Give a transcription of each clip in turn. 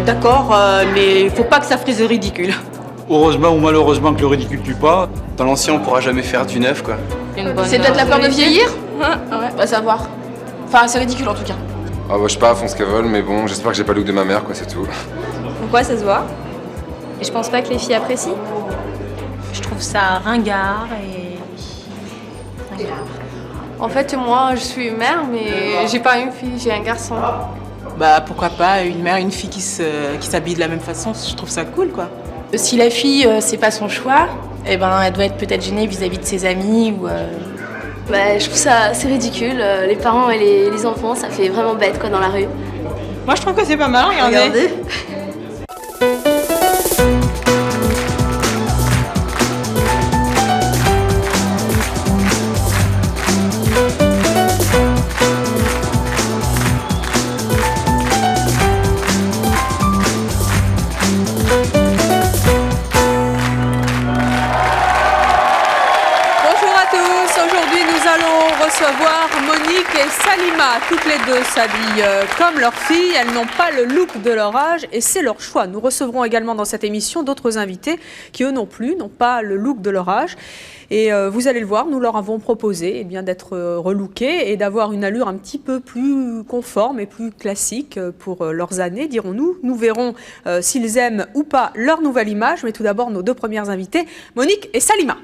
d'accord, mais il faut pas que ça frise le ridicule. Heureusement ou malheureusement que le ridicule tue pas. Dans l'ancien, on pourra jamais faire du neuf, quoi. C'est peut-être la peur de vieillir? Ouais, va savoir. Enfin, c'est ridicule en tout cas. Ah bah je sais pas à fond ce qu'elles veulent, mais bon, j'espère que j'ai pas le look de ma mère, quoi, c'est tout. Pourquoi ça se voit? Et je pense pas que les filles apprécient. Je trouve ça ringard et... En fait, moi, je suis mère, mais j'ai pas une fille, j'ai un garçon. Bah pourquoi pas une mère, une fille qui s'habille de la même façon, je trouve ça cool quoi. Si la fille, c'est pas son choix, eh ben, elle doit être peut-être gênée vis-à-vis de ses amis ou... Bah, je trouve ça assez ridicule. Les parents et les enfants, ça fait vraiment bête quoi dans la rue. Moi je trouve que c'est pas mal, regardez. Recevoir Monique et Salima, toutes les deux s'habillent comme leurs filles, elles n'ont pas le look de leur âge et c'est leur choix. Nous recevrons également dans cette émission d'autres invités qui eux non plus n'ont pas le look de leur âge et vous allez le voir, nous leur avons proposé d'être relookés et d'avoir une allure un petit peu plus conforme et plus classique pour leurs années, dirons-nous. Nous verrons s'ils aiment ou pas leur nouvelle image, mais tout d'abord nos deux premières invitées, Monique et Salima.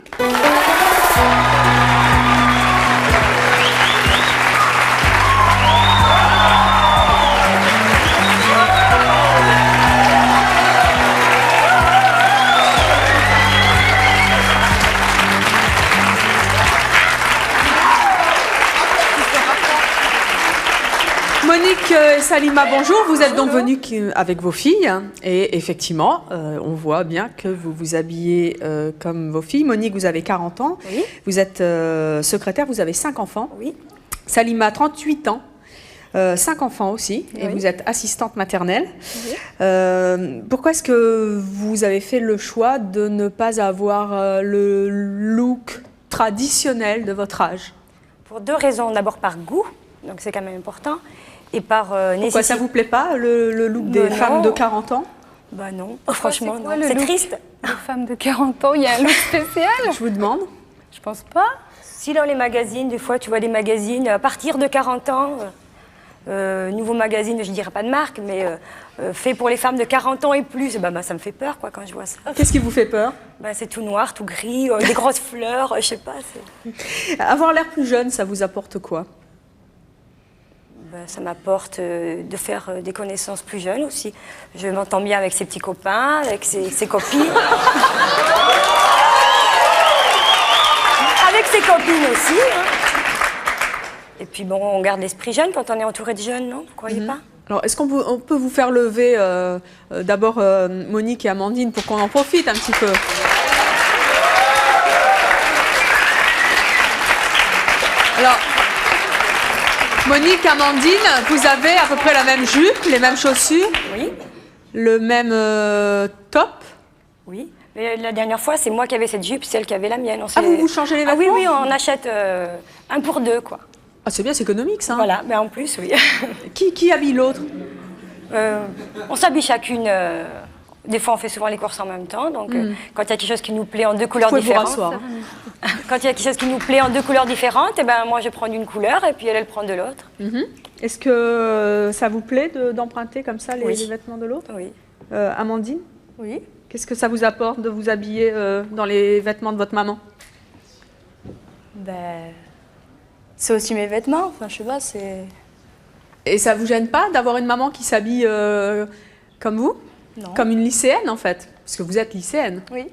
Monique et Salima, bonjour. Vous êtes donc venus avec vos filles et effectivement, on voit bien que vous vous habillez comme vos filles. Monique, vous avez 40 ans. Oui. Vous êtes secrétaire, vous avez 5 enfants. Oui. Salima, 38 ans. 5 enfants aussi, et oui. Vous êtes assistante maternelle. Oui. Pourquoi est-ce que vous avez fait le choix de ne pas avoir le look traditionnel de votre âge? Pour deux raisons. D'abord par goût, donc c'est quand même important, et par nécessité. Pourquoi ça vous plaît pas, le look des femmes de 40 ans? Bah non, franchement, quoi, non. C'est look triste. Les femmes de 40 ans, il y a un look spécial? Je vous demande. Je pense pas. Si dans les magazines, des fois, tu vois des magazines à partir de 40 ans, nouveau magazine, je dirais pas de marque, mais fait pour les femmes de 40 ans et plus, bah, ça me fait peur quoi, quand je vois ça. Qu'est-ce qui vous fait peur? Bah, c'est tout noir, tout gris, des grosses fleurs, je sais pas. Avoir l'air plus jeune, ça vous apporte quoi? Bah, ça m'apporte de faire des connaissances plus jeunes aussi. Je m'entends bien avec ses petits copains, avec ses copines. Avec ses copines aussi. Hein. Et puis bon, on garde l'esprit jeune quand on est entouré de jeunes, non? Vous croyez pas? Alors, est-ce qu'on peut vous faire lever d'abord Monique et Amandine pour qu'on en profite un petit peu? Alors, Monique, Amandine, vous avez à peu près la même jupe, les mêmes chaussures? Oui. Le même top? Oui. Mais la dernière fois, c'est moi qui avais cette jupe, c'est elle qui avait la mienne. Ah, vous changez les vêtements? Ah oui, oui, on achète un pour deux, quoi. Ah, c'est bien, c'est économique, ça. Voilà, mais en plus, oui. Qui habille l'autre? On s'habille chacune. Des fois, on fait souvent les courses en même temps. Donc, quand il y a quelque chose qui nous plaît en deux couleurs différentes, quand il y a quelque chose qui nous plaît en deux couleurs différentes, et ben moi, je prends d'une couleur et puis elle prend de l'autre. Est-ce que ça vous plaît d'emprunter comme ça les vêtements de l'autre? Oui. Amandine? Oui. Qu'est-ce que ça vous apporte de vous habiller dans les vêtements de votre maman? Ben, c'est aussi mes vêtements. Enfin, je sais pas, c'est... Et ça vous gêne pas d'avoir une maman qui s'habille comme vous? Non. Comme une lycéenne, en fait? Parce que vous êtes lycéenne. Oui.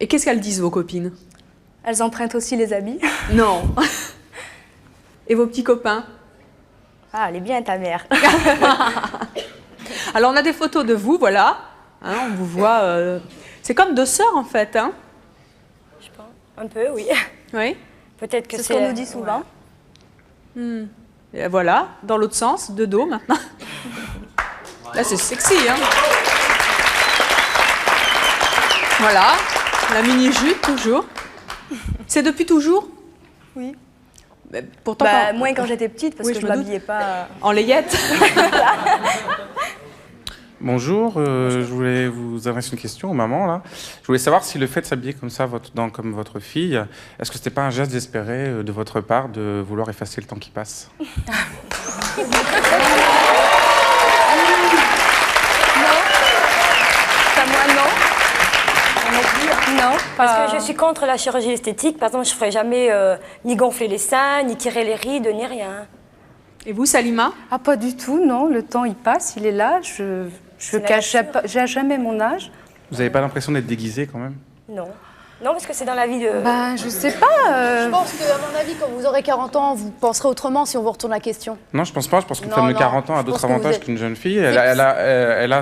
Et qu'est-ce qu'elles disent, vos copines? Elles empruntent aussi les habits. Non. Et vos petits copains? Ah, elle est bien, ta mère. Alors, on a des photos de vous, voilà. Hein, on vous voit... C'est comme deux sœurs, en fait, hein? Je pense. Un peu, oui. Oui. Peut-être que c'est ce qu'on nous dit souvent. Ouais. Et voilà, dans l'autre sens, de dos, maintenant. Là, c'est sexy, hein? Voilà, la mini-jupe, toujours. C'est depuis toujours? Oui. Mais pourtant, moins quand j'étais petite, parce que je ne m'habillais pas... En layette? Bonjour, je voulais vous adresser une question aux mamans là. Je voulais savoir si le fait de s'habiller comme ça, comme votre fille, est-ce que c'était pas un geste désespéré de votre part de vouloir effacer le temps qui passe? Non, pas moi non. Non, parce que je suis contre la chirurgie esthétique. Par exemple, je ne ferai jamais ni gonfler les seins, ni tirer les rides, ni rien. Et vous, Salima? Ah, pas du tout, non. Le temps, il passe, il est là. Je cache jamais mon âge. Vous n'avez pas l'impression d'être déguisée quand même? Non. Non, parce que c'est dans la vie de... Ben, je sais pas. Je pense qu'à mon avis, quand vous aurez 40 ans, vous penserez autrement si on vous retourne la question. Non, je pense pas. Je pense qu'une femme de 40 ans a d'autres avantages qu'une jeune fille. Elle a...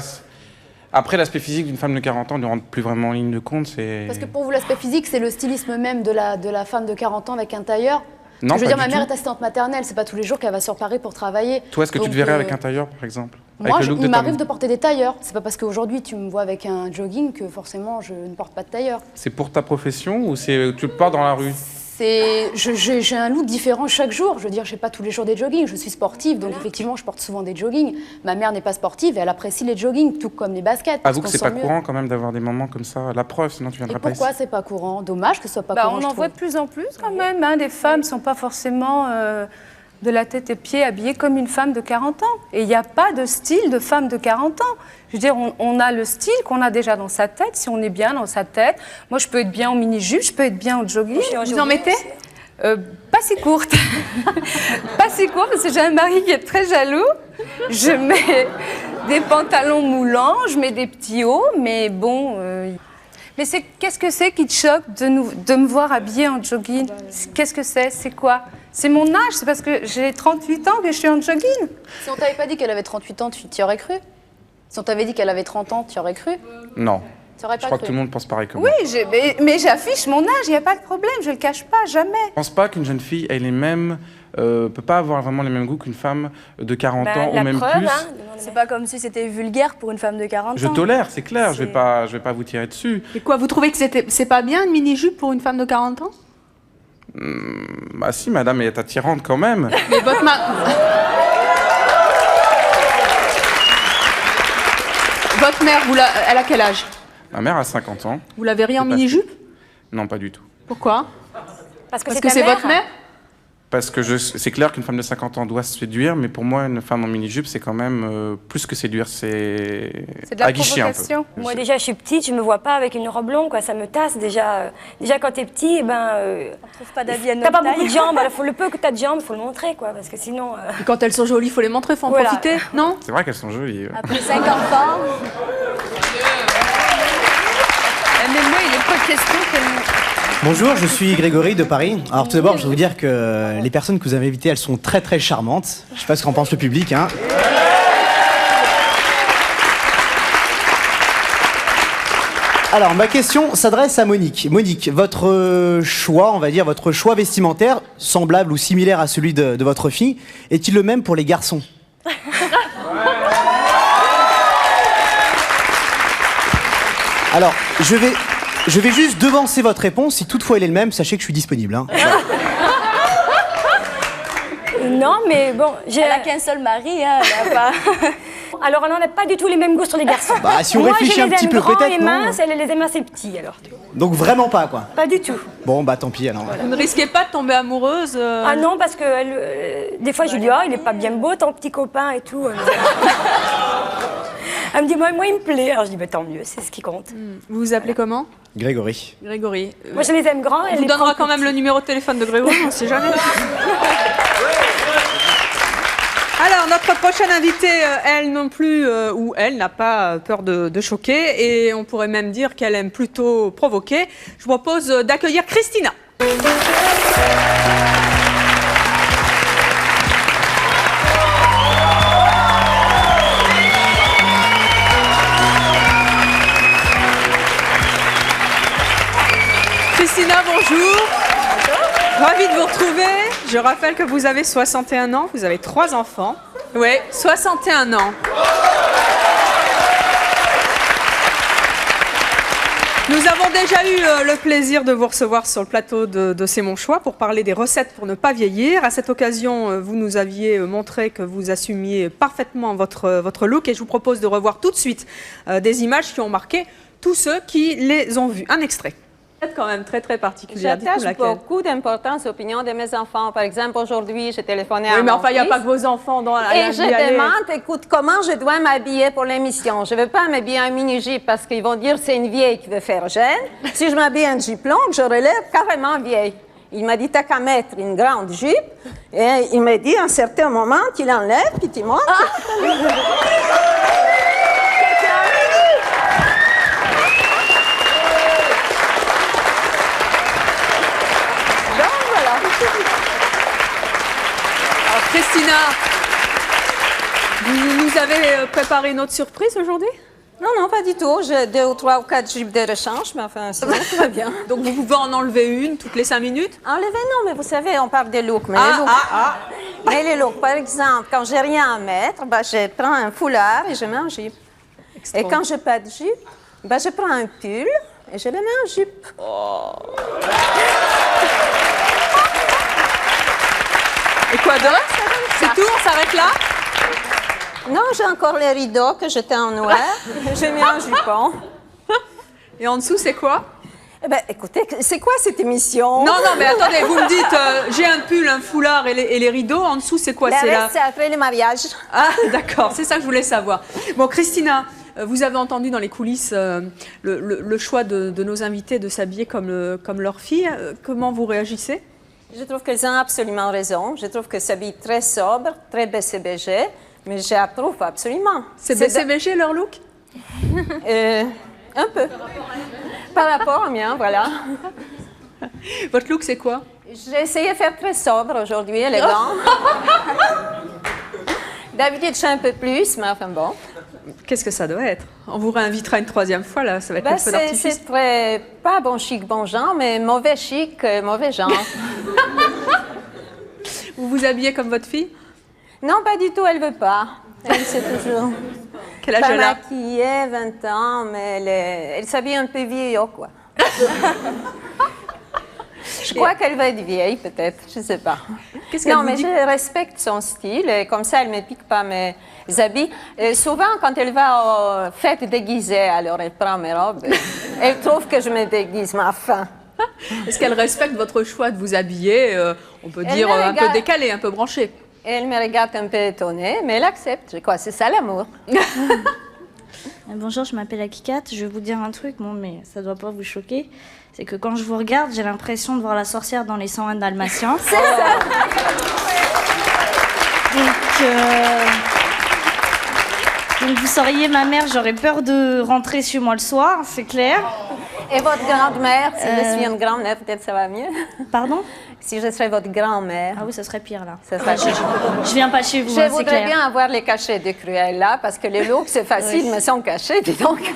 Après, l'aspect physique d'une femme de 40 ans ne rentre plus vraiment en ligne de compte. Parce que pour vous, l'aspect physique, c'est le stylisme même de la femme de 40 ans avec un tailleur. Non, je veux dire, ma mère est assistante maternelle, c'est pas tous les jours qu'elle va sur Paris pour travailler. Toi, est-ce que tu te verrais avec un tailleur, par exemple? Moi, il m'arrive de porter des tailleurs. C'est pas parce qu'aujourd'hui tu me vois avec un jogging que forcément je ne porte pas de tailleur. C'est pour ta profession ou tu le portes dans la rue? J'ai un look différent chaque jour. Je veux dire, je n'ai pas tous les jours des joggings. Je suis sportive, donc effectivement, je porte souvent des joggings. Ma mère n'est pas sportive et elle apprécie les joggings, tout comme les baskets. Avoue que c'est pas courant quand même d'avoir des moments comme ça. La preuve, sinon tu viendras pas ici. Pourquoi c'est pas courant? Dommage que ce soit pas courant. On en voit de plus en plus quand même. Hein. Des femmes ne sont pas forcément de la tête aux pieds habillées comme une femme de 40 ans. Et il n'y a pas de style de femme de 40 ans. Je veux dire, on a le style qu'on a déjà dans sa tête, si on est bien dans sa tête. Moi, je peux être bien en mini-jupe, je peux être bien en jogging. Vous en mettez? Pas si courte. Pas si courte, parce que j'ai un mari qui est très jaloux. Je mets des pantalons moulants, je mets des petits hauts, mais bon... Mais qu'est-ce que c'est qui te choque de me voir habillée en jogging? Qu'est-ce que c'est? C'est quoi? C'est mon âge, c'est parce que j'ai 38 ans que je suis en jogging. Si on t'avait pas dit qu'elle avait 38 ans, tu y aurais cru? Si on t'avait dit qu'elle avait 30 ans, tu y aurais cru? Non. Tu aurais pas je crois cru. que tout le monde pense pareil que moi. Oui, mais j'affiche mon âge, il n'y a pas de problème, je le cache pas, jamais. Je pense pas qu'une jeune fille ait les mêmes... peut pas avoir vraiment les mêmes goûts qu'une femme de 40 ans ou même plus. Hein, c'est pas comme si c'était vulgaire pour une femme de 40 ans. Je tolère, c'est clair, je vais pas vous tirer dessus. Et quoi, vous trouvez que c'est pas bien une mini-jupe pour une femme de 40 ans? Bah si, madame est attirante quand même. Mais votre Votre mère, elle a quel âge? Ma mère a 50 ans. Vous la verriez en mini-jupe? Non, pas du tout. Pourquoi? Parce que c'est votre mère? Parce que c'est clair qu'une femme de 50 ans doit se séduire, mais pour moi, une femme en mini-jupe, c'est quand même plus que séduire, c'est de la aguicher un peu. Moi, déjà, je suis petite, je me vois pas avec une robe longue, quoi. Ça me tasse déjà. Déjà, quand t'es petit, on trouve pas d'avis à notre t'as pas taille. beaucoup de jambes. Alors, le peu que t'as de jambes, faut le montrer, quoi. Parce que sinon. Et quand elles sont jolies, faut les montrer, faut en profiter, non? C'est vrai qu'elles sont jolies. Après 50 ans. Mais moi, il n'est pas question qu'elle... Bonjour, je suis Grégory de Paris. Alors tout d'abord, je vais vous dire que les personnes que vous avez invitées, elles sont très très charmantes. Je sais pas ce qu'en pense le public, hein. Alors, ma question s'adresse à Monique. Monique, votre choix, on va dire, votre choix vestimentaire, semblable ou similaire à celui de votre fille, est-il le même pour les garçons? Alors, je vais juste devancer votre réponse. Si toutefois elle est le même, sachez que je suis disponible. Hein. Non, mais bon... Elle a qu'un seul mari, hein, elle a pas... Alors, on n'a pas du tout les mêmes goûts sur les garçons. Bah, si on réfléchit un petit peu, peut-être, non? Minces, elle les aime assez petits, alors. Donc vraiment pas, quoi? Pas du tout. Bon, bah tant pis, alors. Vous ne risquez pas de tomber amoureuse Ah non, parce que des fois, je lui dis, il est pas bien beau, ton petit copain et tout. Elle me dit, moi, il me plaît. Alors, je dis, tant mieux, c'est ce qui compte. Vous vous appelez comment? Grégory. Grégory. Moi, je les aime grands. On vous donnera quand même le numéro de téléphone de Grégory, on ne sait jamais. Alors, notre prochaine invitée, elle non plus, ou elle n'a pas peur de choquer, et on pourrait même dire qu'elle aime plutôt provoquer. Je vous propose d'accueillir Christina. Christina, bonjour. Ravie de vous retrouver. Je rappelle que vous avez 61 ans, vous avez 3 enfants. Oui, 61 ans. Nous Nous avons déjà eu le plaisir de vous recevoir sur le plateau de C'est mon choix pour parler des recettes pour ne pas vieillir. À cette occasion, vous nous aviez montré que vous assumiez parfaitement votre look et je vous propose de revoir tout de suite des images qui ont marqué tous ceux qui les ont vus. Un extrait. C'est quand même très très particulière. J'attache beaucoup d'importance aux opinions de mes enfants. Par exemple, aujourd'hui, j'ai téléphoné à mais mon enfin, il n'y a fils pas que vos enfants dans la et je demande, écoute, comment je dois m'habiller pour l'émission? Je ne veux pas m'habiller en mini-jupe parce qu'ils vont dire c'est une vieille qui veut faire jeune. Si je m'habille en jupe longue, j'aurais l'air carrément vieille. Il m'a dit, t'as qu'à mettre une grande jupe. Et il m'a dit, à un certain moment, tu l'enlèves, puis tu montes. Alors, Christina, vous nous avez préparé une autre surprise aujourd'hui? Non, non, pas du tout. J'ai 2 ou 3 ou 4 jupes de rechange, mais enfin, ça va bien. Donc, vous pouvez en enlever une toutes les 5 minutes? Enlever, non, mais vous savez, on parle des looks. Mais les looks, par exemple, quand j'ai rien à mettre, bah, je prends un foulard et je mets en jupe. Et quand je n'ai pas de jupe, bah, je prends un pull et je le mets en jupe. Et quoi d'autre? C'est tout, on s'arrête là? Non, j'ai encore les rideaux que j'étais en noir. J'ai mis un jupon. Et en dessous, c'est quoi? Eh bien, écoutez, c'est quoi cette émission? Non, non, mais attendez, vous me dites, j'ai un pull, un foulard et les rideaux. En dessous, c'est quoi? C'est après le mariage. Ah, d'accord, c'est ça que je voulais savoir. Bon, Christina, vous avez entendu dans les coulisses le choix de nos invités de s'habiller comme leur fille. Comment vous réagissez? Je trouve qu'ils ont absolument raison. Je trouve que s'habille très sobre, très BCBG. Mais j'approuve absolument. C'est BCBG leur look? Un peu. Par rapport au mien, voilà. Votre look, c'est quoi? J'ai essayé de faire très sobre aujourd'hui, élégant. D'habitude, je suis un peu plus, mais enfin bon. Qu'est-ce que ça doit être? On vous réinvitera une 3e fois, là, ça va être un peu d'artifice. C'est très, pas bon chic, bon genre, mais mauvais chic, mauvais genre. Vous vous habillez comme votre fille? Non, pas du tout, elle veut pas. Elle, c'est toujours... Quel âge elle a? Maquillée, 20 ans, mais elle s'habille un peu vieillot, quoi. Je crois qu'elle va être vieille, peut-être, je ne sais pas. Non, mais je respecte son style, et comme ça, elle ne me pique pas mes habits. Souvent, quand elle va aux fêtes déguisées, alors elle prend mes robes, elle trouve que je me déguise, ma faim. Est-ce qu'elle respecte votre choix de vous habiller, on peut dire, un peu décalé, un peu branché? Elle me regarde un peu étonnée, mais elle accepte. Je crois, c'est ça l'amour. Bonjour, je m'appelle Akikat. Je vais vous dire un truc, bon, mais ça doit pas vous choquer. C'est que quand je vous regarde, j'ai l'impression de voir la sorcière dans les 101 Dalmatiens. C'est ça. Donc vous seriez ma mère, j'aurais peur de rentrer chez moi le soir, c'est clair. Et votre grand-mère, si je suis une grand-mère, peut-être ça va mieux. Pardon? Si je serais votre grand-mère. Ah oui, ça serait pire là. Ça serait pire. Je viens pas chez vous, je voudrais clair. bien avoir les cachets de Cruella, parce que les looks, c'est facile, Oui. mais sans cachet, dis donc.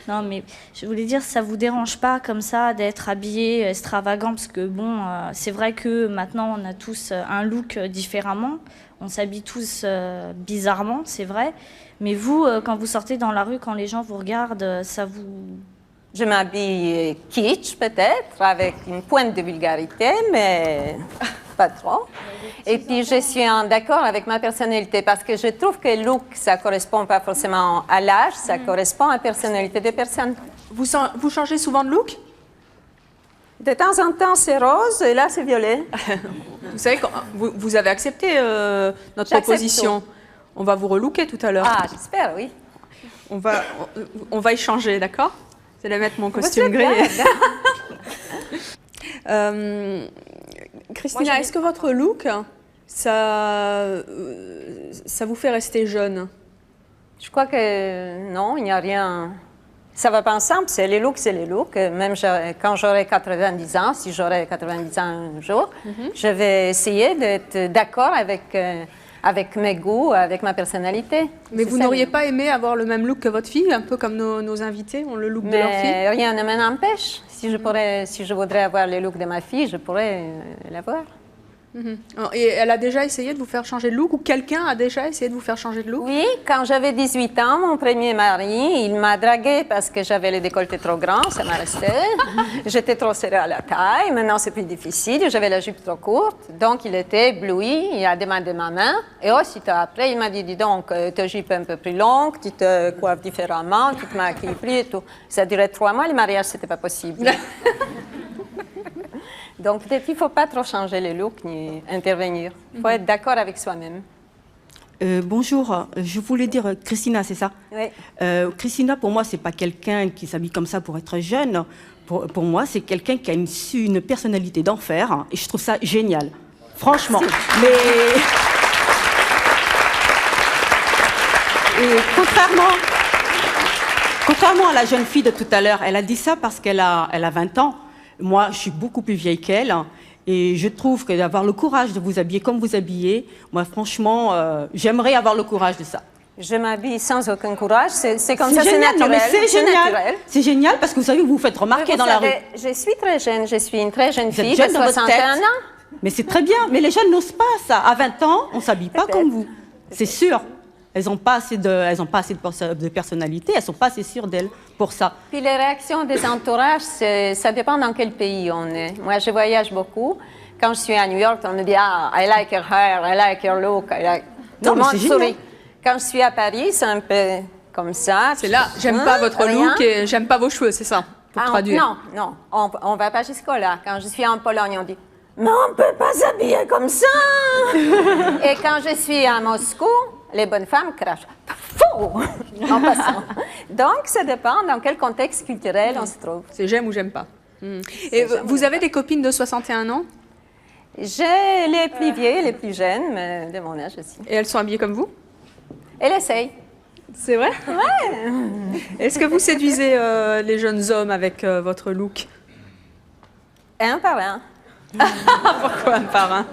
Non, mais je voulais dire, ça vous dérange pas comme ça d'être habillé extravagant? Parce que bon, c'est vrai que maintenant, on a tous un look différemment. On s'habille tous bizarrement, c'est vrai. Mais vous, quand vous sortez dans la rue, quand les gens vous regardent, ça vous... Je m'habille kitsch, peut-être, avec une pointe de vulgarité, mais pas trop. Et puis, je suis d'accord avec ma personnalité, parce que je trouve que le look, ça ne correspond pas forcément à l'âge, ça correspond à la personnalité des personnes. Vous changez souvent de look? De temps en temps, c'est rose, et là, c'est violet. Vous savez, vous avez accepté notre proposition. Tout. On va vous relooker tout à l'heure. Ah, j'espère, oui. On va échanger, d'accord? Vous allez mettre mon costume gris. Christina, est-ce que votre look, ça vous fait rester jeune? Je crois que non, il n'y a rien. Ça ne va pas ensemble, c'est les looks, c'est les looks. Même quand j'aurai 90 ans, si j'aurai 90 ans un jour, je vais essayer d'être d'accord avec mes goûts, avec ma personnalité. Mais vous n'auriez pas aimé avoir le même look que votre fille, un peu comme nos invités ont le look de leur fille? Mais rien ne m'en empêche. Si je voudrais avoir le look de ma fille, je pourrais l'avoir. Et elle a déjà essayé de vous faire changer de look ou quelqu'un a déjà essayé de vous faire changer de look? Oui, quand j'avais 18 ans, mon premier mari, il m'a draguée parce que j'avais le décolleté trop grand, ça m'a resté. J'étais trop serrée à la taille, maintenant c'est plus difficile, j'avais la jupe trop courte. Donc il était ébloui, il a demandé ma main. Et aussitôt après, il m'a dit, dis donc, ta jupe est un peu plus longue, tu te coiffes différemment, tu te maquilles plus et tout. Ça a duré 3 mois, le mariage, c'était pas possible. Donc, peut-être qu'il ne faut pas trop changer les looks ni intervenir. Il faut être d'accord avec soi-même. Bonjour, je voulais dire Christina, c'est ça? Oui. Christina, pour moi, c'est pas quelqu'un qui s'habille comme ça pour être jeune. Pour moi, c'est quelqu'un qui a une personnalité d'enfer. Hein, et je trouve ça génial. Franchement. Mais... Et contrairement à la jeune fille de tout à l'heure, elle a dit ça parce qu'elle a 20 ans. Moi, je suis beaucoup plus vieille qu'elle et je trouve que d'avoir le courage de vous habiller comme vous habillez, moi, franchement, j'aimerais avoir le courage de ça. Je m'habille sans aucun courage, c'est comme ça, c'est naturel. C'est génial. C'est génial parce que vous savez, vous vous faites remarquer dans la rue. Je suis très jeune, je suis une très jeune vous êtes fille jeune de dans votre 61 tête. ans. Mais c'est très bien, mais les jeunes n'osent pas ça. À 20 ans, on ne s'habille pas comme vous. C'est sûr. Elles n'ont pas assez de personnalité, elles ne sont pas assez sûres d'elles pour ça. Puis les réactions des entourages, ça dépend dans quel pays on est. Moi, je voyage beaucoup. Quand je suis à New York, on me dit « Ah, I like your hair, I like your look. Tout le monde sourit. Quand je suis à Paris, c'est un peu comme ça. C'est là, j'aime pas votre look et j'aime pas vos cheveux, c'est ça, pour traduire. Non, on ne va pas jusqu'à-là. Quand je suis en Pologne, on dit « Mais on ne peut pas s'habiller comme ça !» Et quand je suis à Moscou, les bonnes femmes crachent « Faux !» en passant. Donc, ça dépend dans quel contexte culturel on se trouve. C'est j'aime ou j'aime pas. Et vous avez des copines de 61 ans? J'ai les plus vieilles, les plus jeunes, mais de mon âge aussi. Et elles sont habillées comme vous? Elles essayent. C'est vrai? Ouais. Est-ce que vous séduisez les jeunes hommes avec votre look? Un par un. Pourquoi un par un?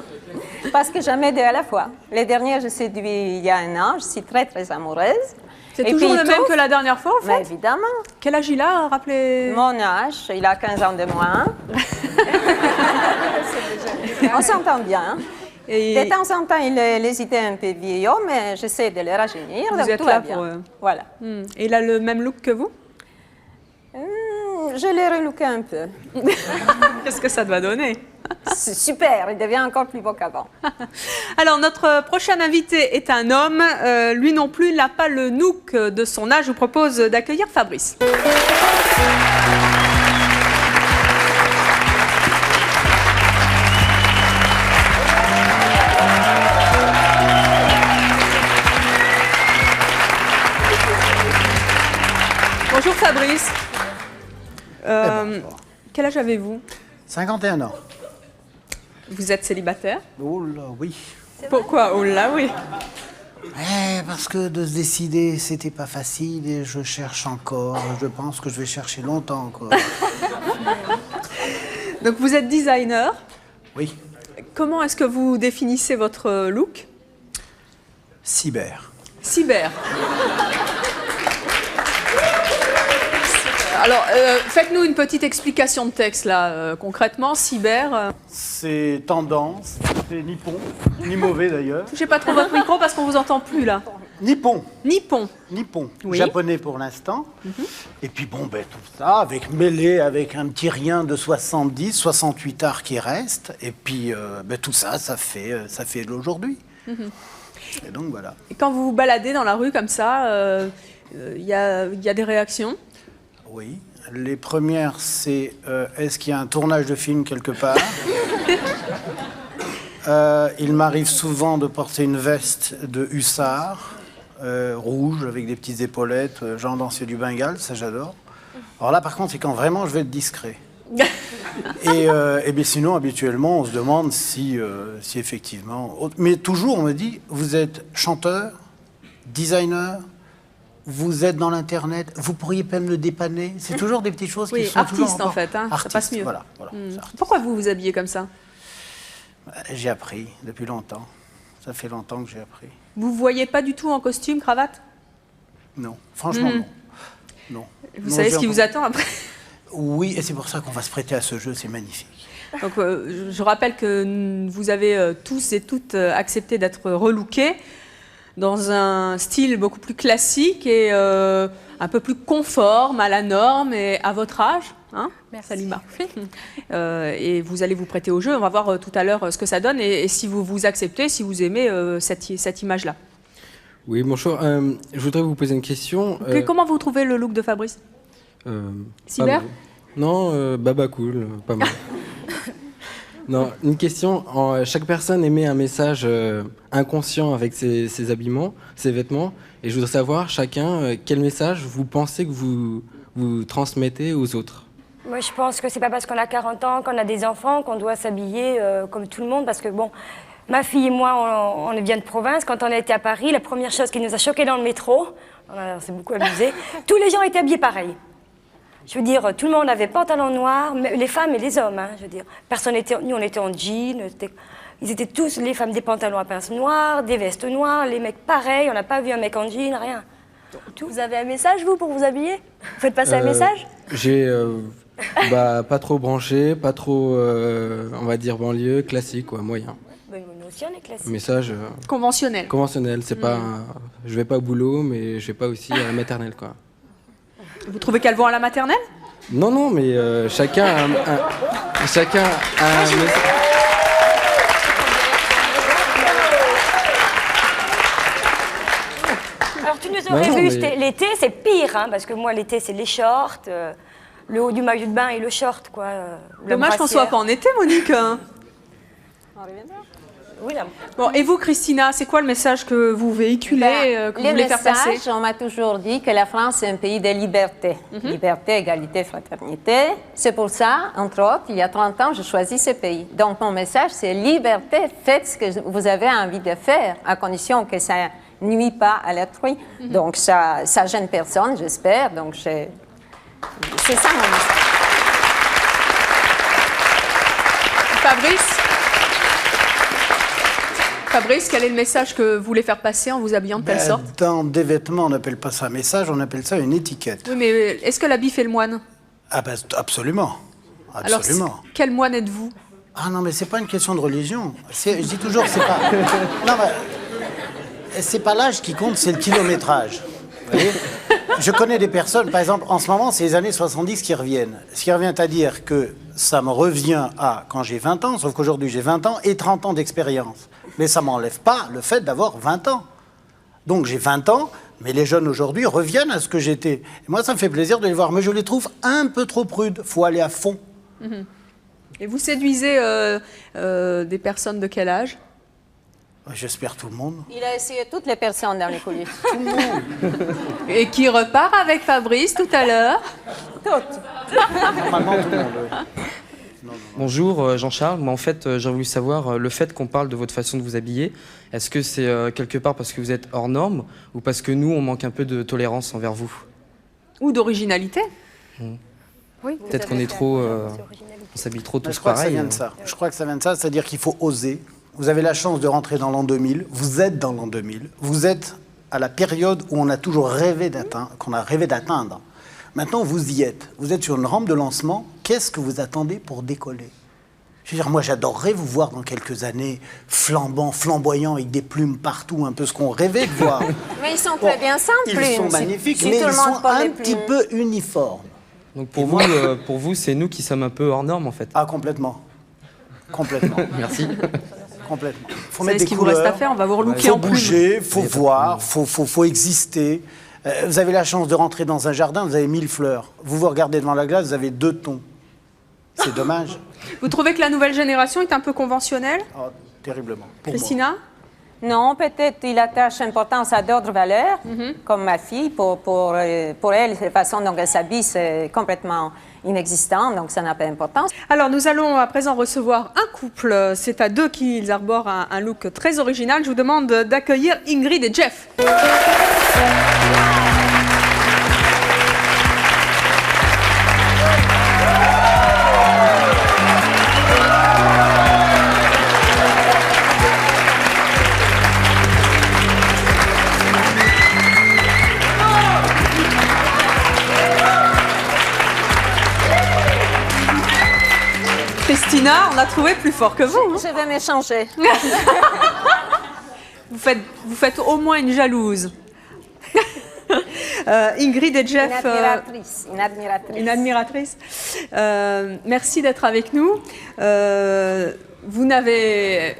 Parce que j'en ai deux à la fois. Les derniers, je séduis il y a 1 an. Je suis très, très amoureuse. C'est toujours le même que la dernière fois, en fait? Mais évidemment. Quel âge il a, rappelez? Mon âge, il a 15 ans de moins. On s'entend bien. Hein? De temps en temps, il hésitait un peu vieillot, mais j'essaie de le rajeunir. Vous donc êtes tout là va bien. pour... Voilà. Et il a le même look que vous? Je l'ai relooké un peu. Qu'est-ce que ça doit donner? C'est super, il devient encore plus beau qu'avant. Alors, notre prochain invité est un homme. Lui non plus, il n'a pas le look de son âge. Je vous propose d'accueillir Fabrice. Bonjour Fabrice. Quel âge avez-vous? 51 ans. Vous êtes célibataire? Oh là, oui. Pourquoi? Oh là, oui. Parce que de se décider, c'était pas facile et je cherche encore. Je pense que je vais chercher longtemps encore. Donc vous êtes designer? Oui. Comment est-ce que vous définissez votre look? Cyber. Cyber. Alors, faites-nous une petite explication de texte, là, concrètement. Cyber... C'est tendance, c'est ni bon, ni mauvais d'ailleurs. Touchez pas trop votre micro parce qu'on vous entend plus, là. Nippon. Nippon. Nippon. Oui. Japonais pour l'instant. Et puis bon, ben, tout ça, mêlé avec un petit rien de 70, 68 arts qui reste. Et puis tout ça, ça fait l'aujourd'hui. Et donc voilà. Et quand vous vous baladez dans la rue comme ça, il y a des réactions? Oui. Les premières, c'est est-ce qu'il y a un tournage de film quelque part? Il m'arrive souvent de porter une veste de hussard, rouge, avec des petites épaulettes, genre danser du Bengale, ça j'adore. Alors là, par contre, c'est quand vraiment je vais être discret. Et bien sinon, habituellement, on se demande si effectivement... Mais toujours, on me dit, vous êtes chanteur, designer, vous êtes dans l'Internet, vous pourriez pas me le dépanner. C'est toujours des petites choses qui sont artiste toujours... en fait, hein, artiste, ça passe mieux. Voilà, Pourquoi vous vous habillez comme ça? J'ai appris depuis longtemps. Ça fait longtemps que j'ai appris. Vous ne voyez pas du tout en costume, cravate? Non, franchement non. Vous savez ce qui vous attend après? Oui, et c'est pour ça qu'on va se prêter à ce jeu, c'est magnifique. Donc, je rappelle que vous avez tous et toutes accepté d'être relookés dans un style beaucoup plus classique et un peu plus conforme à la norme et à votre âge. Hein, merci Salima. Et vous allez vous prêter au jeu. On va voir tout à l'heure ce que ça donne et si vous acceptez, si vous aimez cette image-là. Oui, bonjour. Je voudrais vous poser une question. Comment vous trouvez le look de Fabrice? Cyber? Non, baba cool, pas mal. Non, une question. Chaque personne émet un message inconscient avec ses habillements, ses vêtements. Et je voudrais savoir, chacun, quel message vous pensez que vous transmettez aux autres? Moi, je pense que c'est pas parce qu'on a 40 ans, qu'on a des enfants, qu'on doit s'habiller comme tout le monde. Parce que, bon, ma fille et moi, on vient de province. Quand on a été à Paris, la première chose qui nous a choqués dans le métro, on s'est beaucoup amusé, tous les gens étaient habillés pareil. Je veux dire, tout le monde avait pantalon noir, les femmes et les hommes, hein, je veux dire. Nous, on était en jean, ils étaient tous, les femmes, des pantalons à pinces noires, des vestes noires, les mecs pareil, on n'a pas vu un mec en jean, rien. Vous avez un message, vous, pour vous habiller? Vous faites passer un message? J'ai pas trop branché, pas trop, on va dire, banlieue, classique, quoi, moyen. Nous aussi, on est classique. Message conventionnel. Conventionnel, c'est pas... Je vais pas au boulot, mais je vais pas aussi à la maternelle, quoi. Vous trouvez qu'elles vont à la maternelle? Non, non, mais chacun a un message. Alors tu nous aurais vu, l'été c'est pire, hein, parce que moi l'été c'est les shorts, le haut du maillot de bain et le short, quoi. Dommage qu'on soit pas en été, Monique. Oui, là. Bon, et vous, Christina, c'est quoi le message que vous véhiculez, que vous voulez faire passer? On m'a toujours dit que la France est un pays de liberté. Liberté, égalité, fraternité. C'est pour ça, entre autres, il y a 30 ans, j'ai choisi ce pays. Donc, mon message, c'est liberté. Faites ce que vous avez envie de faire, à condition que ça ne nuit pas à l'autrui. Donc, ça gêne personne, j'espère. Donc, c'est ça mon message. Fabrice, quel est le message que vous voulez faire passer en vous habillant de telle sorte? Dans des vêtements, on n'appelle pas ça un message, on appelle ça une étiquette. Oui, mais est-ce que l'habit fait le moine? Ah ben, absolument. Absolument. Alors, quel moine êtes-vous? Ah non, mais c'est pas une question de religion. Je dis toujours, c'est pas... Non, mais c'est pas l'âge qui compte, c'est le kilométrage. Vous voyez? Je connais des personnes, par exemple, en ce moment, c'est les années 70 qui reviennent. Ce qui revient à dire que ça me revient à quand j'ai 20 ans, sauf qu'aujourd'hui j'ai 20 ans et 30 ans d'expérience. Mais ça ne m'enlève pas le fait d'avoir 20 ans. Donc j'ai 20 ans, mais les jeunes aujourd'hui reviennent à ce que j'étais. Et moi, ça me fait plaisir de les voir, mais je les trouve un peu trop prudes. Il faut aller à fond. Et vous séduisez des personnes de quel âge? J'espère tout le monde. Il a essayé toutes les personnes dans les coulisses. Tout le monde. Et qui repart avec Fabrice tout à l'heure? Toutes. Normalement, tout le monde, oui. Bonjour Jean-Charles, moi en fait j'ai voulu savoir le fait qu'on parle de votre façon de vous habiller, est-ce que c'est quelque part parce que vous êtes hors norme ou parce que nous on manque un peu de tolérance envers vous? Ou d'originalité? Oui, peut-être qu'on est trop, on s'habille trop tous je crois pareil. Que ça vient de ça. Je crois que ça vient de ça, c'est-à-dire qu'il faut oser. Vous avez la chance de rentrer dans l'an 2000, vous êtes dans l'an 2000, vous êtes à la période où on a toujours rêvé d'atteindre, qu'on a rêvé d'atteindre. Maintenant, vous y êtes. Vous êtes sur une rampe de lancement. Qu'est-ce que vous attendez pour décoller? Je veux dire, moi, j'adorerais vous voir dans quelques années flambant, flamboyant, avec des plumes partout, un peu ce qu'on rêvait de voir. Mais ils sont très bien sans plumes. Ils sont magnifiques, mais ils sont un petit peu uniformes. Donc pour vous, c'est nous qui sommes un peu hors normes en fait? Ah, complètement. Complètement. Merci. Complètement. Faut mettre des couleurs. Vous reste à faire, on va vous relooker en plumes. Faut bouger, faut voir, faut exister. Vous avez la chance de rentrer dans un jardin, vous avez 1000 fleurs. Vous regardez devant la glace, vous avez 2 tons. C'est dommage. Vous trouvez que la nouvelle génération est un peu conventionnelle? Oh, terriblement. Christina? Non, peut-être il attache importance à d'autres valeurs, comme ma fille. Pour elle, la façon dont elle s'habille, c'est complètement inexistant, donc ça n'a pas d'importance. Alors, nous allons à présent recevoir un couple. C'est à deux qu'ils arborent un look très original. Je vous demande d'accueillir Ingrid et Jeff. Christina, Sabrina, on a trouvé plus fort que vous. Hein. Je vais m'échanger. Vous faites au moins une jalouse. Ingrid et Jeff. Une admiratrice. Merci d'être avec nous. Vous n'avez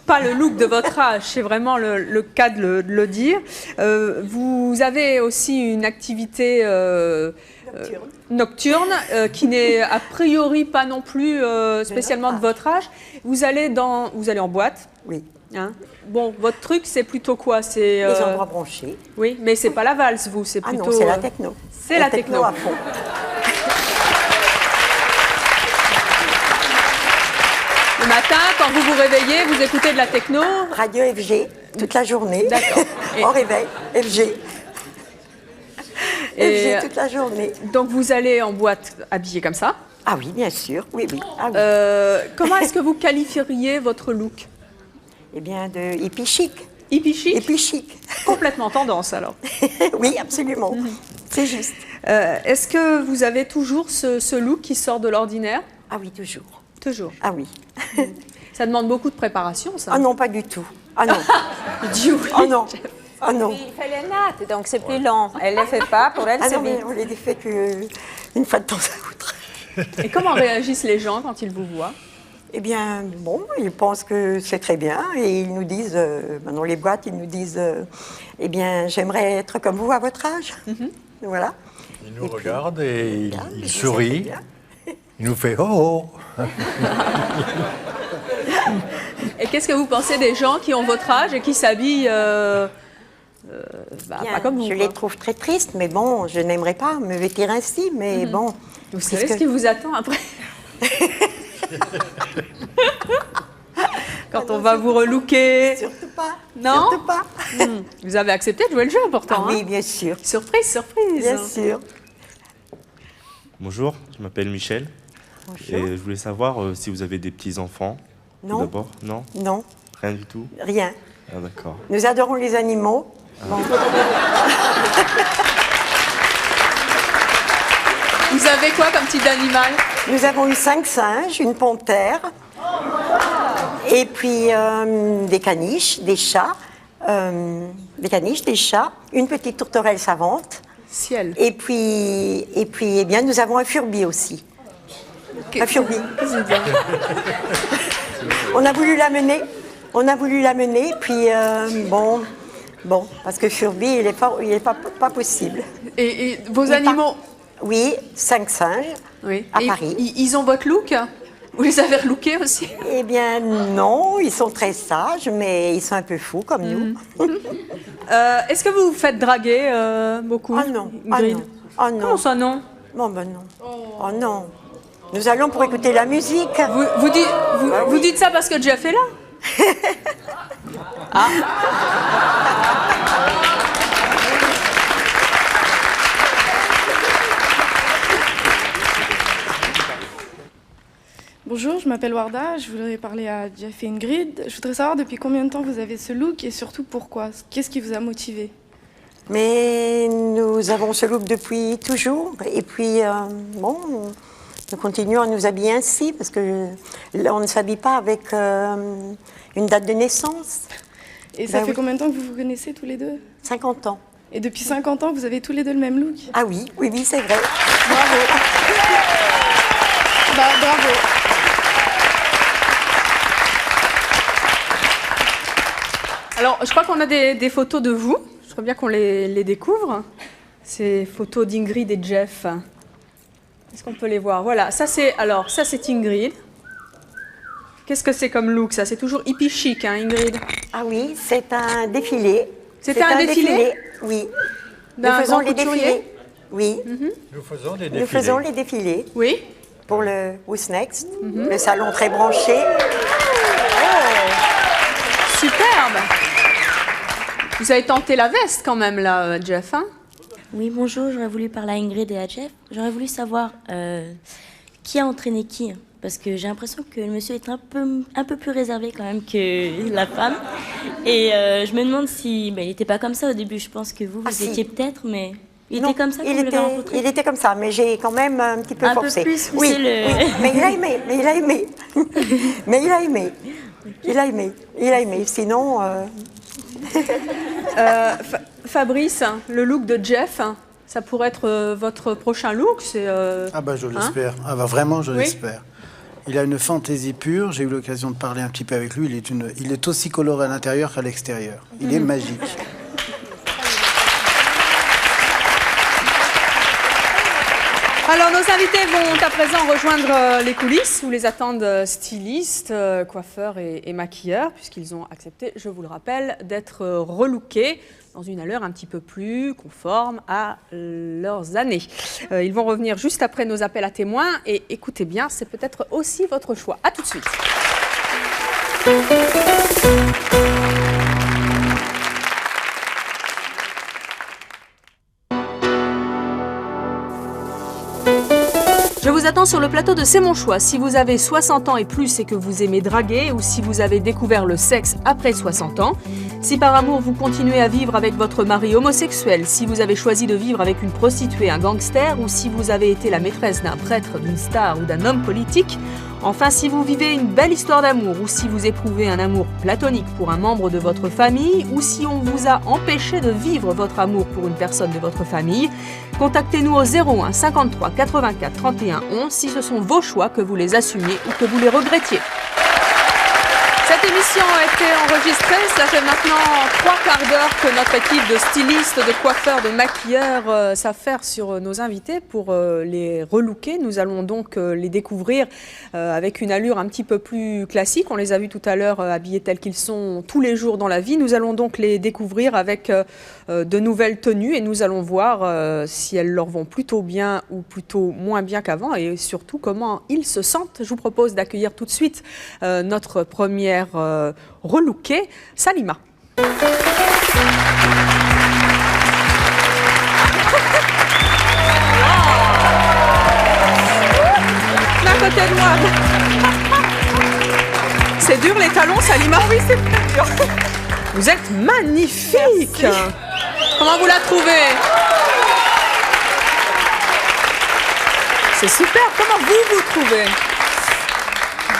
pas le look de votre âge, c'est vraiment le cas de le dire. Vous avez aussi une activité nocturne qui n'est a priori pas non plus spécialement de votre âge. Vous allez en boîte. Oui. Hein? Bon, votre truc, c'est plutôt quoi? C'est les endroits branchés. Oui, mais c'est pas la valse, vous, c'est plutôt... Ah non, c'est la techno. C'est la techno. À fond. Le matin, quand vous vous réveillez, vous écoutez de la techno? Radio FG, toute la journée. D'accord. Au réveil, FG. Et FG toute la journée. Donc vous allez en boîte habillée comme ça? Ah oui, bien sûr, oui, oui. Ah oui. Comment est-ce que vous qualifieriez votre look? Eh bien, de hippie chic. Hippie chic? Hippie chic. Complètement tendance, alors. Oui, absolument. C'est juste. Est-ce que vous avez toujours ce look qui sort de l'ordinaire? Ah oui, toujours. Toujours? Ah oui. Ça demande beaucoup de préparation, ça? Ah non, pas du tout. Ah non. Dis oui. Oh non. Oh non. Il fait les nattes, donc c'est plus long. Elle ne les fait pas, pour elle, ah c'est non, mais vite. on les fait qu'une fois de temps à autre. Et comment réagissent les gens quand ils vous voient? Eh bien, bon, ils pensent que c'est très bien et ils nous disent, dans les boîtes, ils nous disent, eh bien, j'aimerais être comme vous à votre âge. Voilà. Il nous regarde et il sourit. Il nous fait oh oh. Et qu'est-ce que vous pensez des gens qui ont votre âge et qui s'habillent pas comme vous? Je les trouve très tristes, mais bon, je n'aimerais pas me vêtir ainsi, mais bon. Vous savez ce qui vous attend après? Quand on va vous relooker. Surtout pas. Non? Surtout pas. Vous avez accepté de jouer le jeu pourtant. Ah oui, hein? bien sûr. Surprise, surprise. Bien sûr. Bonjour, je m'appelle Michel. Bonjour. Et je voulais savoir si vous avez des petits-enfants. Non. D'abord, non? Non. Rien du tout? Rien. Ah d'accord. Nous adorons les animaux. Bon. Vous avez quoi comme type d'animal? Nous avons eu 5 singes, une panthère, et puis des caniches, des chats, une petite tourterelle savante. Ciel. Et puis eh bien, nous avons un Furby aussi. Un Furby. On a voulu l'amener, puis bon, parce que Furby, il est pas possible. Et vos animaux? Oui, 5 singes à Paris. Ils ont votre look? Vous les avez relookés aussi? Eh bien non, ils sont très sages, mais ils sont un peu fous comme nous. Est-ce que vous vous faites draguer beaucoup? Ah non, Ingrid? ah non. Comment ça non? Bon ben non. Oh non. Nous allons pour écouter la musique. Vous dites ça parce que Jeff est là? Ah. Bonjour, je m'appelle Warda, je voudrais parler à Jeff et Ingrid. Je voudrais savoir depuis combien de temps vous avez ce look et surtout pourquoi. Qu'est-ce qui vous a motivé? Mais nous avons ce look depuis toujours. Et puis, nous continuons à nous habiller ainsi parce que là, on ne s'habille pas avec une date de naissance. Et ça fait combien de temps que vous vous connaissez tous les deux? 50 ans. Et depuis 50 ans, vous avez tous les deux le même look? Ah oui, c'est vrai. Bravo. Bravo. Alors, je crois qu'on a des photos de vous. Je crois bien qu'on les découvre. Ces photos d'Ingrid et Jeff. Est-ce qu'on peut les voir? Voilà, ça c'est Ingrid. Qu'est-ce que c'est comme look, ça? C'est toujours hippie chic, hein, Ingrid? Ah oui, c'est un défilé. C'était un défilé? Oui. Nous faisons les défilés. Oui. Nous faisons les défilés. Nous faisons les défilés. Oui. Pour le Who's Next, le salon très branché. Superbe. Vous avez tenté la veste quand même là, Jeff, hein? Oui, bonjour, j'aurais voulu parler à Ingrid et à Jeff. J'aurais voulu savoir qui a entraîné qui, parce que j'ai l'impression que le monsieur est un peu plus réservé quand même que la femme. Et je me demande si... il n'était pas comme ça au début, je pense que vous étiez peut-être, mais... Il était comme ça quand vous l'avez rencontré? Il était comme ça, mais j'ai quand même un petit peu forcé. Un peu plus oui, le... oui, mais il a aimé, il a aimé, sinon... Fabrice, le look de Jeff, ça pourrait être votre prochain look, Ah bah je l'espère, vraiment je l'espère. Il a une fantaisie pure, j'ai eu l'occasion de parler un petit peu avec lui, il est aussi coloré à l'intérieur qu'à l'extérieur. Il est magique. Alors, nos invités vont à présent rejoindre les coulisses où les attendent stylistes, coiffeurs et maquilleurs, puisqu'ils ont accepté, je vous le rappelle, d'être relookés dans une allure un petit peu plus conforme à leurs années. Ils vont revenir juste après nos appels à témoins et écoutez bien, c'est peut-être aussi votre choix. À tout de suite. Je vous attends sur le plateau de C'est mon choix. Si vous avez 60 ans et plus et que vous aimez draguer, ou si vous avez découvert le sexe après 60 ans, si par amour vous continuez à vivre avec votre mari homosexuel, si vous avez choisi de vivre avec une prostituée, un gangster, ou si vous avez été la maîtresse d'un prêtre, d'une star ou d'un homme politique, enfin si vous vivez une belle histoire d'amour, ou si vous éprouvez un amour platonique pour un membre de votre famille, ou si on vous a empêché de vivre votre amour pour une personne de votre famille, contactez-nous au 01 53 84 31 11 si ce sont vos choix, que vous les assumiez ou que vous les regrettiez. Cette émission a été enregistrée, ça fait maintenant 3 quarts d'heure que notre équipe de stylistes, de coiffeurs, de maquilleurs s'affaire sur nos invités pour les relooker. Nous allons donc les découvrir avec une allure un petit peu plus classique. On les a vus tout à l'heure habillés tels qu'ils sont tous les jours dans la vie. Nous allons donc les découvrir avec de nouvelles tenues et nous allons voir si elles leur vont plutôt bien ou plutôt moins bien qu'avant et surtout comment ils se sentent. Je vous propose d'accueillir tout de suite notre première relookée, Salima. Viens à côté de moi. C'est dur les talons, Salima? Oui, c'est très dur. Vous êtes magnifique. Merci. Comment vous la trouvez? C'est super. Comment vous trouvez?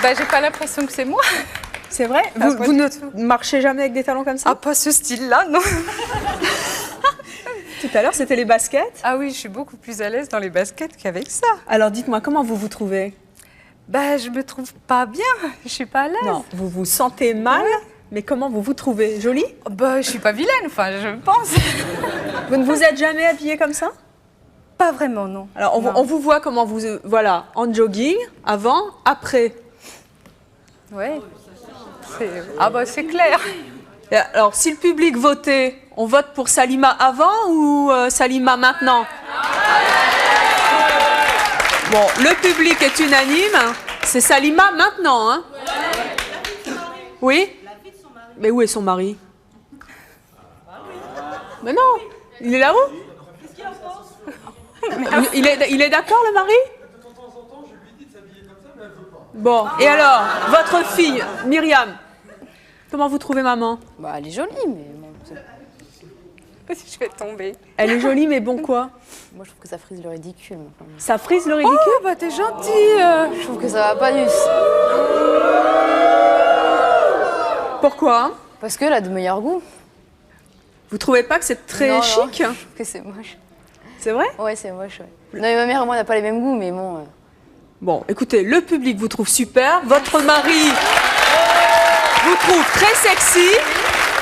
Bah, j'ai pas l'impression que c'est moi. C'est vrai? Vous ne marchez jamais avec des talons comme ça? Ah, pas ce style-là, non. Tout à l'heure, c'était les baskets? Ah oui, je suis beaucoup plus à l'aise dans les baskets qu'avec ça. Alors, dites-moi, comment vous trouvez? Bah, je me trouve pas bien. Je suis pas à l'aise. Non, vous vous sentez mal, mais comment vous vous trouvez? Jolie? Bah, je suis pas vilaine, enfin, je pense. Vous ne vous êtes jamais habillée comme ça? Pas vraiment, non. Alors, on vous voit comment vous... Voilà, en jogging, avant, après. Ouais. Ah bah c'est clair. Et alors, si le public votait, on vote pour Salima avant ou Salima maintenant? Bon, le public est unanime. C'est Salima maintenant, hein? Oui? Mais où est son mari? Mais non, il est là-haut. Il est d'accord, le mari? Bon, et alors, votre fille, Myriam, comment vous trouvez maman? Bah, elle est jolie, mais bon, je vais tomber. Elle est jolie, mais bon quoi? Moi, je trouve que ça frise le ridicule. Ça frise le ridicule? Oh, bah t'es gentille. Je trouve que ça va pas du... Pourquoi? Parce qu'elle a de meilleurs goûts. Vous trouvez pas que c'est très chic? Je trouve que c'est moche. C'est vrai? Ouais, c'est moche, ouais. Non, mais ma mère et moi, on n'a pas les mêmes goûts, mais bon... Bon, écoutez, le public vous trouve super, votre mari vous trouve très sexy,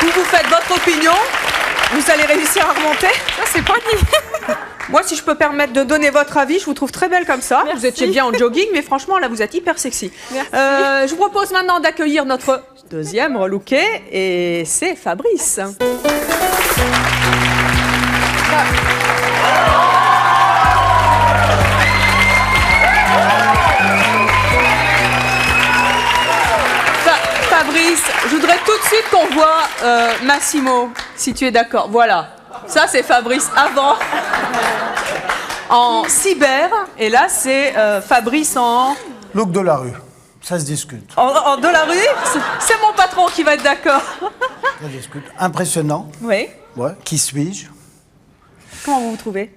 vous faites votre opinion, vous allez réussir à remonter. Ça, c'est pas dit. Moi, si je peux permettre de donner votre avis, je vous trouve très belle comme ça. Merci. Vous étiez bien en jogging, mais franchement, là, vous êtes hyper sexy. Merci. Je vous propose maintenant d'accueillir notre deuxième relooké, et c'est Fabrice. Fabrice, je voudrais tout de suite qu'on voit Massimo, si tu es d'accord. Voilà, ça c'est Fabrice avant, en cyber, et là c'est Fabrice en... Look de la rue, ça se discute. En de la rue? C'est mon patron qui va être d'accord. Ça se discute. Impressionnant. Oui. Ouais. Qui suis-je? Comment vous vous trouvez?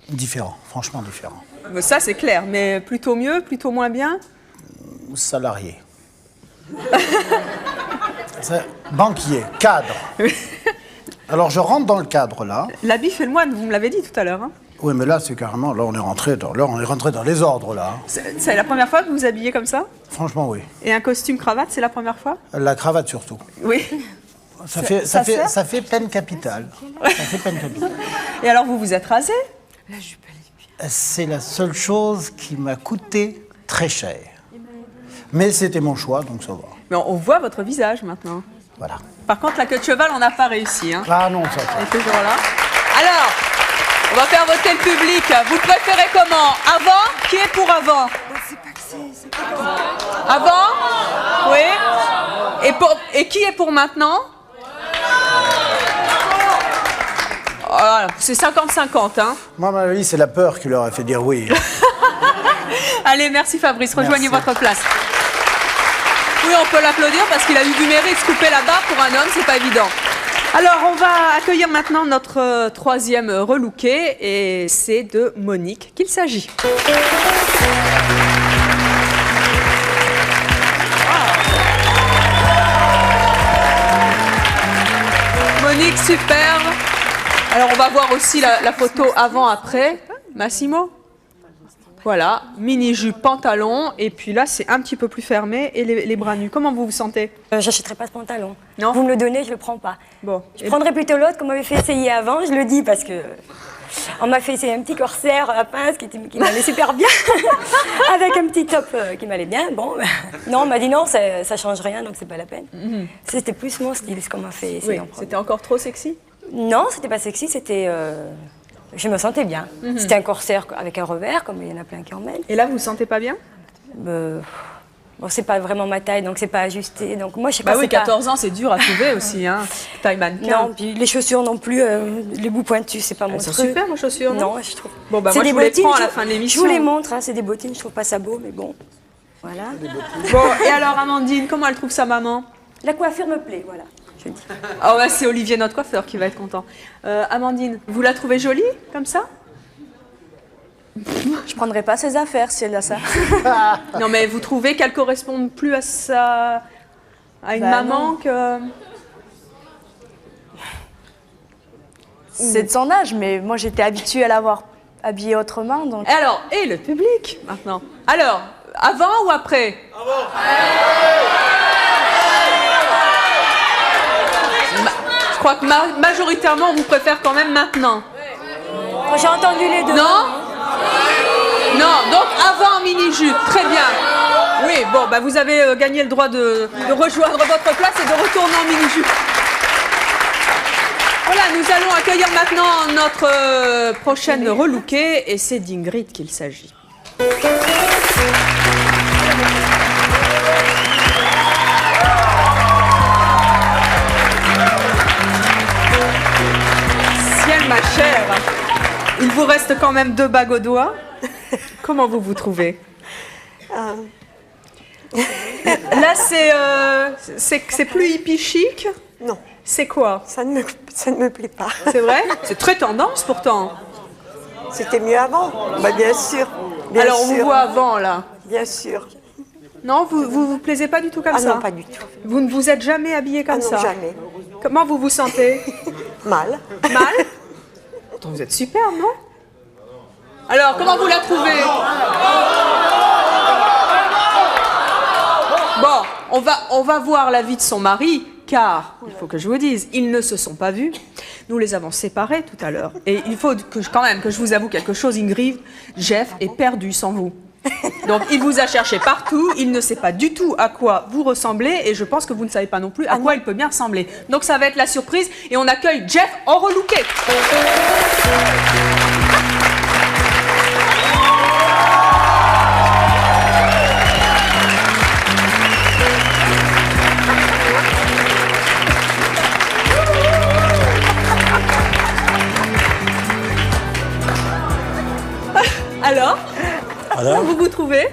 Différent, franchement différent. Ça, c'est clair, mais plutôt mieux, plutôt moins bien? Salarié. Banquier, cadre. Alors je rentre dans le cadre là. L'habit fait le moine, vous me l'avez dit tout à l'heure. Hein. Oui, mais là c'est carrément, là on est rentré dans les ordres là. C'est la première fois que vous vous habillez comme ça? Franchement, oui. Et un costume cravate, c'est la première fois? La cravate surtout. Oui. Ça fait peine capitale. Ça fait peine capitale. Et alors vous vous êtes rasé? C'est la seule chose qui m'a coûté très cher. Mais c'était mon choix, donc ça va. Mais on voit votre visage maintenant. Voilà. Par contre, la queue de cheval, on n'a pas réussi. Hein. Ah non, ça va. Elle est toujours là. Alors, on va faire voter le public. Vous préférez comment? Avant? Qui est pour avant? Avant? Oui. Et qui est pour maintenant? Voilà, c'est 50-50. Hein. Moi, à mon avis, c'est la peur qui leur a fait dire oui. Allez, merci Fabrice. Rejoignez votre place. Oui, on peut l'applaudir parce qu'il a eu du mérite. Se couper la barre pour un homme, c'est pas évident. Alors, on va accueillir maintenant notre troisième relooké et c'est de Monique qu'il s'agit. Monique, superbe. Alors, on va voir aussi la photo avant-après. Massimo? Voilà, mini-jupe, pantalon, et puis là, c'est un petit peu plus fermé, et les bras nus. Comment vous vous sentez? J'achèterai pas ce pantalon. Non? Vous me le donnez, je le prends pas. Bon. Je prendrais plutôt l'autre qu'on m'avait fait essayer avant, je le dis, parce que on m'a fait essayer un petit corsaire à pince qui m'allait super bien, avec un petit top qui m'allait bien. Bon, non, on m'a dit non, ça change rien, donc c'est pas la peine. C'était plus mon style, ce qu'on m'a fait essayer. Oui, c'était encore trop sexy? Non, c'était pas sexy, c'était... Je me sentais bien. C'était un corsaire avec un revers, comme il y en a plein qui en mettent. Et là, vous vous sentez pas bien? Bon, c'est pas vraiment ma taille, donc c'est pas ajusté. Donc moi, je sais bah pas. Oui, 14 ans, c'est dur à trouver aussi, hein. Taille mannequin. Non, puis les chaussures non plus, les bouts pointus, c'est pas mon truc. Elles sont super, vos chaussures, non? Non, je trouve. Bon, bah moi, je vous les prends à la fin de l'émission. Je vous les montre, hein, c'est des bottines, je trouve pas ça beau, mais bon. Voilà. Bon, et alors, Amandine, comment elle trouve sa maman? La coiffure me plaît, voilà. Oh, bah, c'est Olivier, notre coiffeur, qui va être content. Amandine, vous la trouvez jolie, comme ça? Je prendrais pas ses affaires si elle a ça. Non, mais vous trouvez qu'elle correspond plus à une maman non. que... C'est de son âge, mais moi j'étais habituée à l'avoir habillée autrement. Donc... Alors, et le public maintenant? Alors, avant ou après? Avant. Je crois que majoritairement on vous préfère quand même maintenant. J'ai entendu les deux. Non? Non, donc avant mini-jupe, très bien. Oui, bon, bah vous avez gagné le droit de rejoindre votre place et de retourner en mini-jupe. Voilà, nous allons accueillir maintenant notre prochaine relookée et c'est d'Ingrid qu'il s'agit. Ciel, ma chère, il vous reste quand même 2 bagues au doigt. Comment vous vous trouvez? Là, c'est plus hippie chic? Non. C'est quoi? Ça ne me plaît pas. C'est vrai? C'est très tendance pourtant. C'était mieux avant, bah, bien sûr. Bien Alors, on sûr. vous voit avant, là. Bien sûr. Non, vous plaisez pas du tout comme ça? Ah non, pas du tout. Vous ne vous êtes jamais habillée comme ça? Non, jamais. Comment vous vous sentez? Mal. Mal? Attends, vous êtes superbe, non? Alors, comment vous la trouvez? Bon, on va voir la vie de son mari, car, il faut que je vous dise, ils ne se sont pas vus. Nous les avons séparés tout à l'heure. Et il faut quand même que je vous avoue quelque chose, Ingrid, Jeff est perdu sans vous. Donc, il vous a cherché partout, il ne sait pas du tout à quoi vous ressemblez, et je pense que vous ne savez pas non plus à quoi il peut bien ressembler. Donc, ça va être la surprise, et on accueille Jeff en relooké. Alors, comment vous vous trouvez?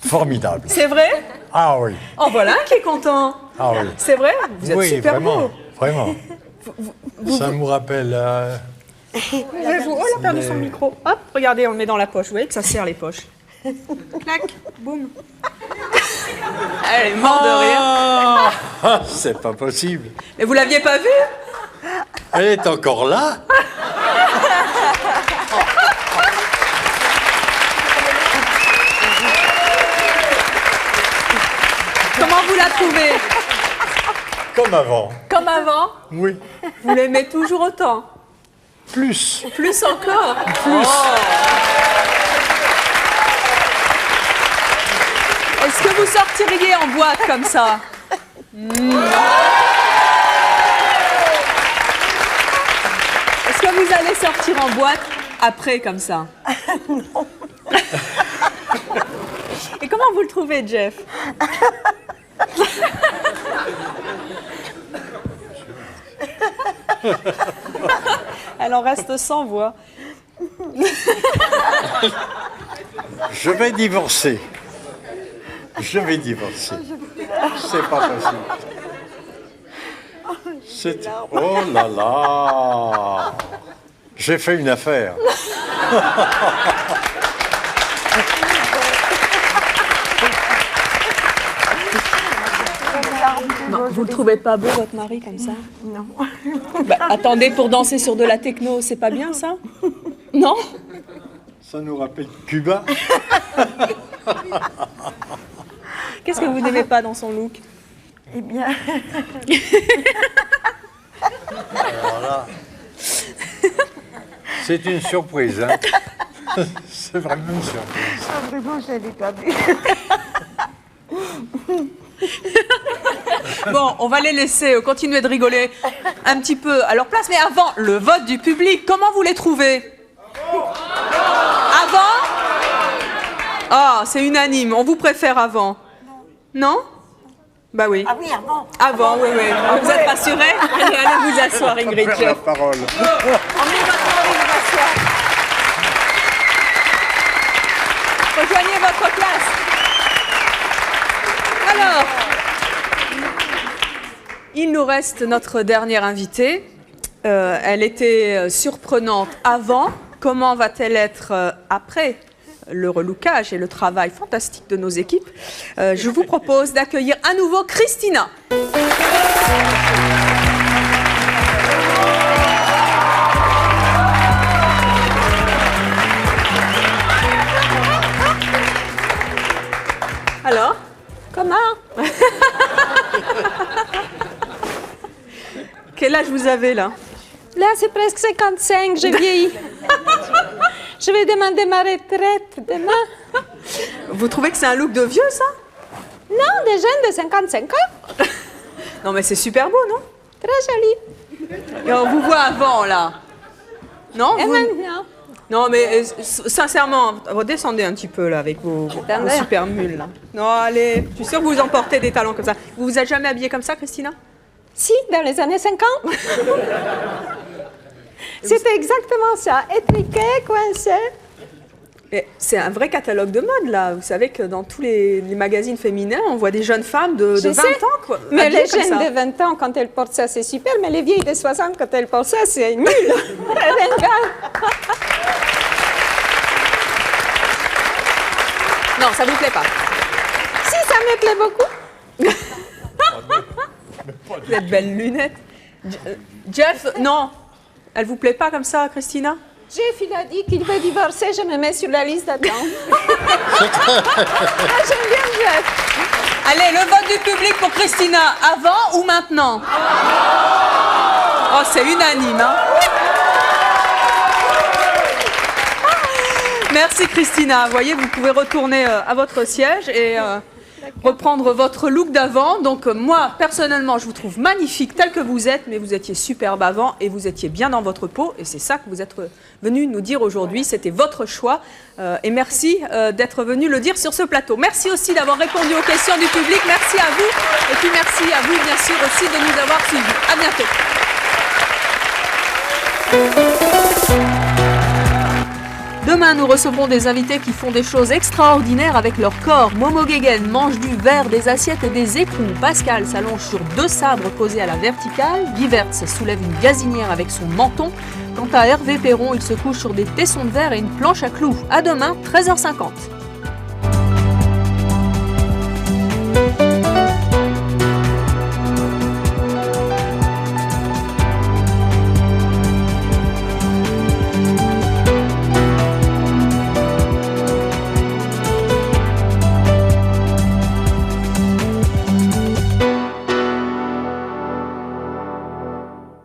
Formidable. C'est vrai? Ah oui. Oh, voilà un qui est content. Ah oui. C'est vrai? Vous êtes oui, super vraiment, beau. vraiment. Ça me rappelle Oh, elle a perdu son micro. Hop, regardez, on le met dans la poche. Vous voyez que ça serre les poches. Clac, boum. Elle est morte de rire. Ah, c'est pas possible. Mais vous l'aviez pas vue? Elle est encore là. Comment vous la trouvez? Comme avant. Comme avant? Oui. Vous l'aimez toujours autant? Plus. Plus encore? Plus. Est-ce que vous sortiriez en boîte comme ça? Est-ce que vous allez sortir en boîte après comme ça? Non. Et comment vous le trouvez, Jeff? Elle en reste sans voix. Je vais divorcer. Je vais divorcer. C'est pas possible. C'est... Oh là là. J'ai fait une affaire. Non, vous le trouvez pas beau, votre mari, comme ça? Non. Bah, attendez, pour danser sur de la techno, c'est pas bien, ça? Non? Ça nous rappelle Cuba. Qu'est-ce que vous n'aimez pas dans son look? Eh bien... Alors là, c'est une surprise. Hein. C'est vraiment une surprise. Ah, vraiment, je l'avais pas vu. Bon, on va les laisser continuer de rigoler un petit peu à leur place. Mais avant, le vote du public, comment vous les trouvez? Avant? Ah, c'est unanime. On vous préfère avant. Non? Bah oui. Ah oui, avant. Avant, oui, oui. Vous êtes rassurés? Allez, allez vous asseoir, Ingrid. La parole. Emmenez votre mari vous asseoir. Rejoignez votre place. Alors, il nous reste notre dernière invitée. Elle était surprenante avant. Comment va-t-elle être après le relookage et le travail fantastique de nos équipes? Je vous propose d'accueillir à nouveau Christina. Alors, comment? Quel âge vous avez là? Là, c'est presque 55, j'ai vieilli. Je vais demander ma retraite demain. Vous trouvez que c'est un look de vieux, ça? Non, des jeunes de 55 ans. Non, mais c'est super beau, non? Très joli. Et on vous voit avant, là. Non? Et vous... maintenant? Non, mais sincèrement, redescendez un petit peu, là, avec vos super mules, là. Non, allez, je suis sûre que vous emportez des talents comme ça. Vous vous êtes jamais habillée comme ça, Christina? Si, dans les années 50. C'était exactement ça, étriqué, coincé. C'est un vrai catalogue de mode, là. Vous savez que dans tous les magazines féminins, on voit des jeunes femmes de 20 ans, quoi. Mais les jeunes de 20 ans, quand elles portent ça, c'est super. Mais les vieilles de 60, quand elles portent ça, c'est nul. Non, ça vous plaît pas? Si, ça me plaît beaucoup. Vous êtes belles lunettes. Jeff, non. Elle vous plaît pas comme ça, Christina? Jeff, il a dit qu'il veut divorcer, je me mets sur la liste d'attente. J'aime bien Jeff. Allez, le vote du public pour Christina, avant ou maintenant? Oh, c'est unanime, hein? Merci Christina. Vous voyez, vous pouvez retourner à votre siège et reprendre votre look d'avant. Donc moi, personnellement, je vous trouve magnifique tel que vous êtes, mais vous étiez superbe avant et vous étiez bien dans votre peau. Et c'est ça que vous êtes venu nous dire aujourd'hui. C'était votre choix. Et merci d'être venu le dire sur ce plateau. Merci aussi d'avoir répondu aux questions du public. Merci à vous. Et puis merci à vous, bien sûr, aussi de nous avoir suivis. À bientôt. De Demain, nous recevrons des invités qui font des choses extraordinaires avec leur corps. Momo Guéguen mange du verre, des assiettes et des écrous. Pascal s'allonge sur 2 sabres posés à la verticale. Guy Verts soulève une gazinière avec son menton. Quant à Hervé Perron, il se couche sur des tessons de verre et une planche à clous. À demain, 13h50.